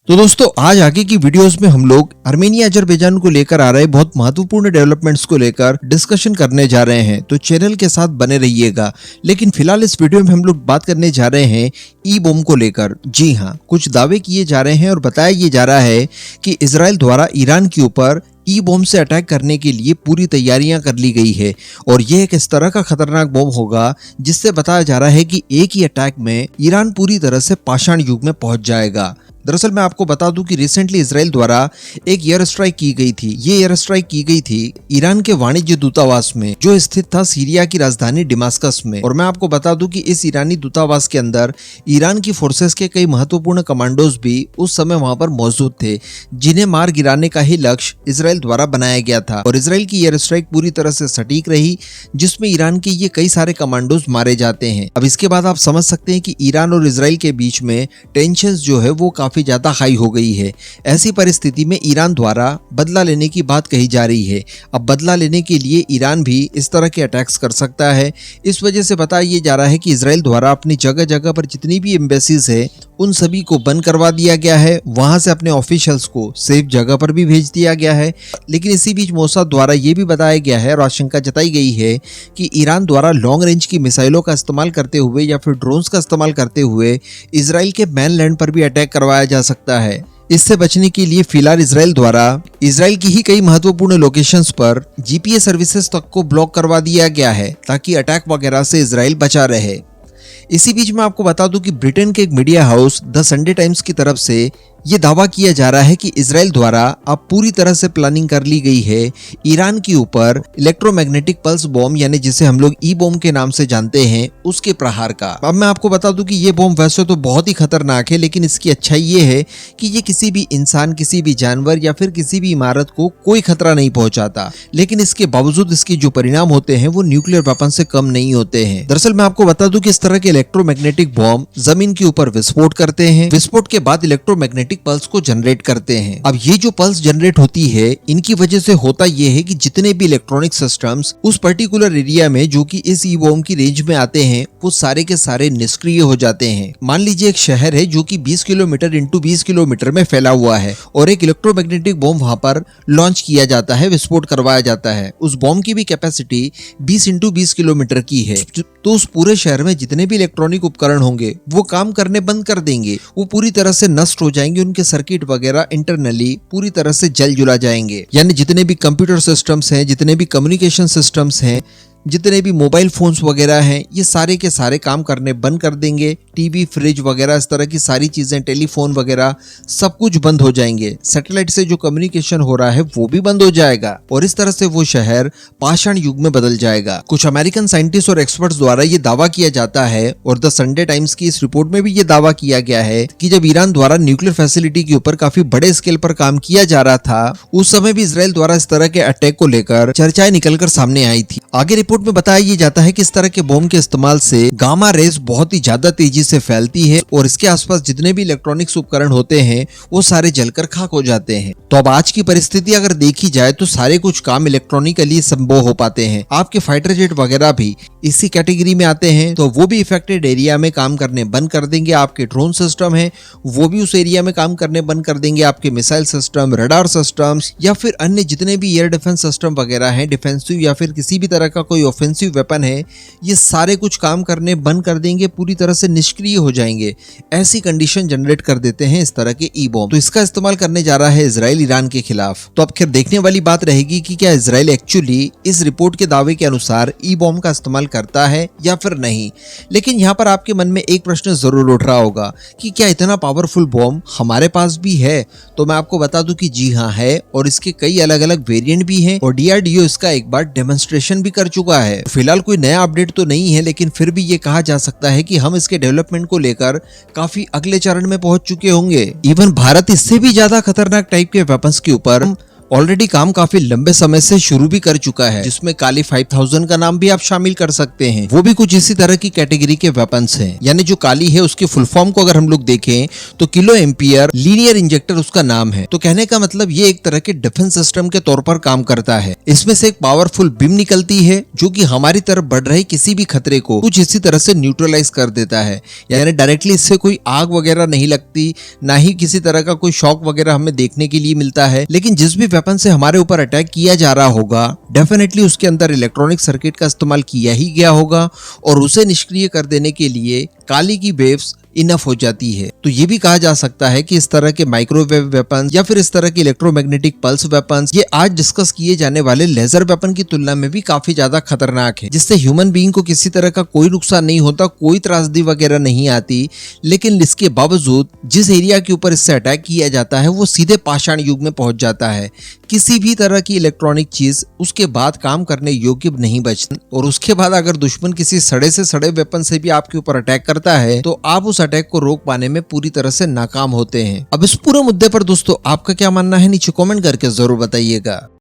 तो दोस्तों आज आगे की वीडियोस में हम लोग आर्मेनिया अजरबैजान को लेकर आ रहे बहुत महत्वपूर्ण डेवलपमेंट्स को लेकर डिस्कशन करने जा रहे हैं, तो चैनल के साथ बने रहिएगा। लेकिन फिलहाल इस वीडियो में हम लोग बात करने जा रहे हैं ई बॉम्ब को लेकर। जी हाँ, कुछ दावे किए जा रहे हैं और बताया ये जा रहा है कि इजराइल द्वारा ईरान के ऊपर ई बॉम्ब से अटैक करने के लिए पूरी तैयारियां कर ली गई है और यह एक इस तरह का खतरनाक बॉम्ब होगा जिससे बताया जा रहा है कि एक ही अटैक में ईरान पूरी तरह से पाषाण युग में पहुंच जाएगा। दरअसल मैं आपको बता दूं कि रिसेंटली इजराइल द्वारा एक एयर स्ट्राइक की गई थी। ये एयर स्ट्राइक की गई थी ईरान के वाणिज्य दूतावास में जो स्थित था सीरिया की राजधानी डिमास्कस में। और मैं आपको बता दूं कि इस ईरानी दूतावास के अंदर ईरान की फोर्सेस के कई महत्वपूर्ण कमांडोज भी उस समय वहां पर मौजूद थे, जिन्हें मार गिराने का ही लक्ष्य इजराइल द्वारा बनाया गया था। और इजराइल की एयर स्ट्राइक पूरी तरह से सटीक रही, जिसमें ईरान के ये कई सारे कमांडोज मारे जाते हैं। अब इसके बाद आप समझ सकते हैं कि ईरान और इजराइल के बीच में टेंशन जो है वो काफी ज्यादा हाई हो गई है। ऐसी परिस्थिति में ईरान द्वारा बदला लेने की बात कही जा रही है। अब बदला लेने के लिए ईरान भी इस तरह के अटैक्स कर सकता है। इस वजह से बताया ये जा रहा है कि इजराइल द्वारा अपनी जगह जगह पर जितनी भी एम्बेसीज है उन सभी को बंद करवा दिया गया है। वहां से अपने ऑफिशियल्स को सेफ जगह पर भी भेज दिया गया है। लेकिन इसी बीच मोसाद द्वारा यह भी बताया गया है और आशंका जताई गई है कि ईरान द्वारा लॉन्ग रेंज की मिसाइलों का इस्तेमाल करते हुए या फिर ड्रोन्स का इस्तेमाल करते हुए इजराइल के मैनलैंड पर भी अटैक करवाया जा सकता है। इससे बचने के लिए फिलहाल इजराइल द्वारा इजराइल की ही कई महत्वपूर्ण लोकेशंस पर जीपीएस सर्विसेज तक को ब्लॉक करवा दिया गया है ताकि अटैक वगैरह से इजराइल बचा रहे। इसी बीच मैं आपको बता दूं कि ब्रिटेन के एक media house the Sunday times की तरफ से ये दावा किया जा रहा है कि इजराइल द्वारा अब पूरी तरह से प्लानिंग कर ली गई है ईरान के ऊपर इलेक्ट्रोमैग्नेटिक पल्स बॉम्ब यानी जिसे हम लोग ई बॉम्ब के नाम से जानते हैं उसके प्रहार का। अब मैं आपको बता दूं कि ये बॉम्ब वैसे तो बहुत ही खतरनाक है, लेकिन इसकी अच्छाई ये है कि ये किसी भी इंसान, किसी भी जानवर या फिर किसी भी इमारत को कोई खतरा नहीं पहुंचाता। लेकिन इसके बावजूद इसके जो परिणाम होते हैं वो न्यूक्लियर वेपन से कम नहीं होते हैं। दरअसल मैं आपको बता दूं कि इस तरह के इलेक्ट्रोमैग्नेटिक बॉम्ब जमीन के ऊपर विस्फोट करते हैं। विस्फोट के बाद इलेक्ट्रोमैग्नेटिक पल्स को जनरेट करते हैं। अब ये जो पल्स जनरेट होती है इनकी वजह से होता ये है कि जितने भी इलेक्ट्रॉनिक सिस्टम्स उस पर्टिकुलर एरिया में जो कि इस ई बॉम्ब की रेंज में आते हैं वो सारे के सारे निष्क्रिय हो जाते हैं। मान लीजिए एक शहर है जो कि 20 किलोमीटर इंटू 20 किलोमीटर में फैला हुआ है और एक इलेक्ट्रोमैग्नेटिक बॉम्ब वहां पर लॉन्च किया जाता है, विस्फोट करवाया जाता है। उस बॉम्ब की भी कैपेसिटी 20 इंटू 20 किलोमीटर की है। तो उस पूरे शहर में जितने भी इलेक्ट्रॉनिक उपकरण होंगे वो काम करने बंद कर देंगे, वो पूरी तरह से नष्ट हो जाएंगे। उनके सर्किट वगैरह इंटरनली पूरी तरह से जल जुला जाएंगे। यानी जितने भी कंप्यूटर सिस्टम्स हैं, जितने भी कम्युनिकेशन सिस्टम्स हैं, जितने भी मोबाइल फोन्स वगैरह हैं, ये सारे के सारे काम करने बंद कर देंगे। टीवी, फ्रिज वगैरह इस तरह की सारी चीजें, टेलीफोन वगैरह सब कुछ बंद हो जाएंगे। सैटेलाइट से जो कम्युनिकेशन हो रहा है वो भी बंद हो जाएगा और इस तरह से वो शहर पाषाण युग में बदल जाएगा। कुछ अमेरिकन साइंटिस्ट और एक्सपर्ट्स द्वारा ये दावा किया जाता है और द संडे टाइम्स की इस रिपोर्ट में भी ये दावा किया गया है कि जब ईरान द्वारा न्यूक्लियर फैसिलिटी के ऊपर काफी बड़े स्केल पर काम किया जा रहा था, उस समय भी इजराइल द्वारा इस तरह के अटैक को लेकर चर्चाएं निकलकर सामने आई थी। आगे रिपोर्ट में बताया ये जाता है कि इस तरह के बॉम्ब के इस्तेमाल से गामा रेज बहुत ही ज्यादा तेजी से फैलती है और इसके आसपास जितने भी इलेक्ट्रॉनिक्स उपकरण होते हैं वो सारे जलकर खाक हो जाते हैं। तो अब आज की परिस्थिति अगर देखी जाए तो सारे कुछ काम इलेक्ट्रॉनिकली संभव हो पाते हैं। आपके फाइटर जेट वगैरह भी इसी कैटेगरी में आते हैं, तो वो भी इफेक्टेड एरिया में काम करने बंद कर देंगे। आपके ड्रोन सिस्टम है वो भी उस एरिया में काम करने बंद कर देंगे। आपके मिसाइल सिस्टम, रडार सिस्टम्स या फिर अन्य जितने भी एयर डिफेंस सिस्टम वगैरह हैं, डिफेंसिव या फिर किसी भी तरह का कोई ऑफेंसिव वेपन है, ये सारे कुछ काम करने बंद कर देंगे, पूरी तरह से निष्क्रिय हो जाएंगे। ऐसी कंडीशन जनरेट कर देते हैं इस तरह के ई बॉम्ब। तो इसका इस्तेमाल करने जा रहा है इजराइल ईरान के खिलाफ। तो अब खैर देखने वाली बात रहेगी कि क्या इजराइल एक्चुअली इस रिपोर्ट के दावे के अनुसार ई बॉम्ब का इस्तेमाल करता है या फिर नहीं। लेकिन यहाँ पर आपके मन में एक प्रश्न जरूर उठ रहा होगा कि क्या इतना पावरफुल बॉम्ब हमारे पास भी है? तो मैं आपको बता दूं कि जी हाँ है और इसके कई अलग अलग वेरिएंट भी हैं और डीआरडीओ इसका एक बार डेमोन्स्ट्रेशन भी कर चुका है। फिलहाल कोई नया अपडेट तो नहीं है, लेकिन फिर भी ये कहा जा सकता है कि हम इसके डेवलपमेंट को लेकर काफी अगले चरण में पहुंच चुके होंगे। इवन भारत इससे भी ज्यादा खतरनाक टाइप के वेपन्स के ऊपर ऑलरेडी काम काफी लंबे समय से शुरू भी कर चुका है, जिसमें काली 5000 का नाम भी आप शामिल कर सकते हैं। वो भी कुछ इसी तरह की कैटेगरी के वेपन्स हैं। यानी जो काली है उसके फुल फॉर्म को अगर हम लोग देखें तो किलो एम्पियर लीनियर इंजेक्टर उसका नाम है। तो कहने का मतलब ये एक तरह के डिफेंस सिस्टम के तौर पर काम करता है। इसमें से एक पावरफुल बीम निकलती है जो कि हमारी तरफ बढ़ रहे किसी भी खतरे को कुछ इसी तरह से न्यूट्रलाइज कर देता है। यानी डायरेक्टली इससे कोई आग वगैरह नहीं लगती, ना ही किसी तरह का कोई शॉक वगैरह हमें देखने के लिए मिलता है। लेकिन जिस भी वेपन से हमारे ऊपर अटैक किया जा रहा होगा, डेफिनेटली उसके अंदर इलेक्ट्रॉनिक सर्किट का इस्तेमाल किया ही गया होगा और उसे निष्क्रिय कर देने के लिए काली की वेव्स इनफ हो जाती है। तो ये भी कहा जा सकता है कि इस तरह के माइक्रोवेव वेपन्स या फिर इस तरह के इलेक्ट्रोमैग्नेटिक पल्स वेपन्स ये आज डिस्कस किए जाने वाले लेजर वेपन की तुलना में भी काफी ज्यादा खतरनाक है, जिससे ह्यूमन बीइंग को किसी तरह का कोई नुकसान नहीं होता, कोई त्रासदी वगैरह नहीं आती। लेकिन इसके बावजूद जिस एरिया के ऊपर इससे अटैक किया जाता है वो सीधे पाषाण युग में पहुंच जाता है। किसी भी तरह की इलेक्ट्रॉनिक चीज उसके बाद काम करने योग्य नहीं बचती। और उसके बाद अगर दुश्मन किसी सड़े से सड़े वेपन से भी आपके ऊपर अटैक करता है तो आप उस अटैक को रोक पाने में पूरी तरह से नाकाम होते हैं। अब इस पूरे मुद्दे पर दोस्तों आपका क्या मानना है, नीचे कमेंट करके जरूर बताइएगा।